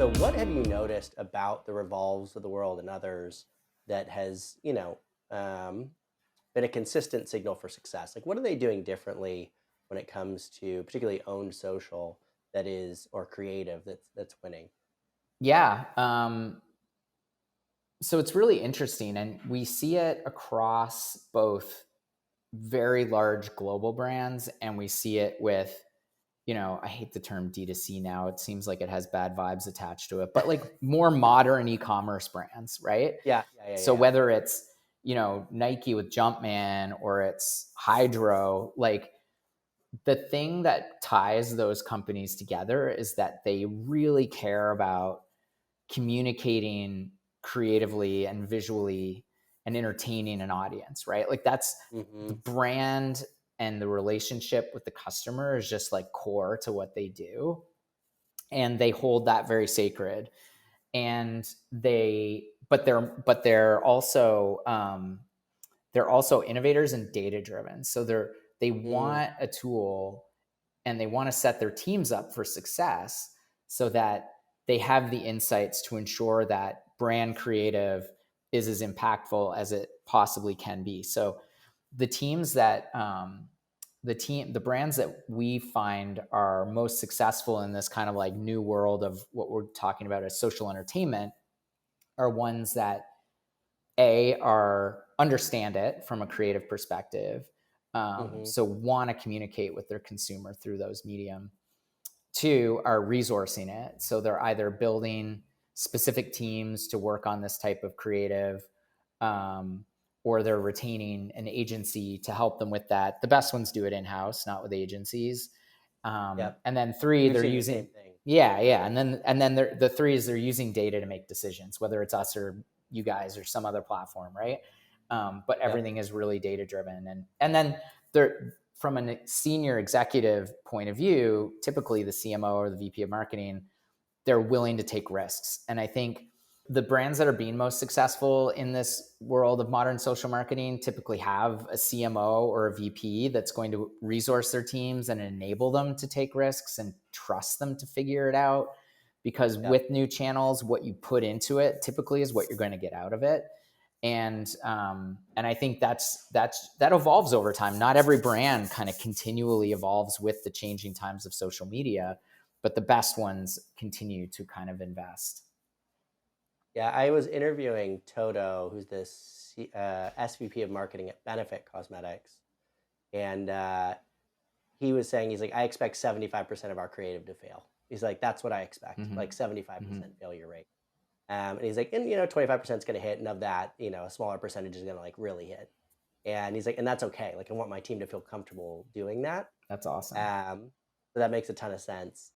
So what have you noticed about the Revolves of the world and others that has, been a consistent signal for success? Like what are they doing differently when it comes to particularly owned social that is or creative that's winning? Yeah. So it's really interesting, and we see it across both very large global brands, and we see it with, I hate the term D2C now. It seems like it has bad vibes attached to it, but like more modern e-commerce brands, right? Yeah, yeah, yeah, So yeah. whether it's, Nike with Jumpman or it's Hydro, like the thing that ties those companies together is that they really care about communicating creatively and visually and entertaining an audience, right? Like that's Hmm. the brand, and the relationship with the customer is just like core to what they do. And they hold that very sacred. And they're also innovators and data driven. So they Mm, want a tool, and they want to set their teams up for success so that they have the insights to ensure that brand creative is as impactful as it possibly can be. So the teams that the brands that we find are most successful in this kind of like new world of what we're talking about as social entertainment are ones that are understand it from a creative perspective, hmm. so want to communicate with their consumer through those medium. Two, are resourcing it, so they're either building specific teams to work on this type of creative, um, or they're retaining an agency to help them with that. The best ones do it in-house, not with agencies. Yep. And then three, We've they're seen the using, same thing. yeah, and then the three is they're using data to make decisions, whether it's us or you guys or some other platform, right? But Yep. everything is really data driven, and then they're from a senior executive point of view, typically the CMO or the VP of marketing, they're willing to take risks. And I think the brands that are being most successful in this world of modern social marketing typically have a CMO or a VP that's going to resource their teams and enable them to take risks and trust them to figure it out. Because Yep. with new channels, what you put into it typically is what you're going to get out of it. And I think that evolves over time. Not every brand kind of continually evolves with the changing times of social media, but the best ones continue to kind of invest. Yeah, I was interviewing Toto, who's the SVP of marketing at Benefit Cosmetics, and he was saying he's like, I expect 75% of our creative to fail. He's like, that's what I expect, Mm-hmm. like 75% Mm-hmm. failure rate. And he's like, and 25% is going to hit, and of that, a smaller percentage is going to like really hit. And he's like, and that's okay. Like, I want my team to feel comfortable doing that. That's awesome. So that makes a ton of sense.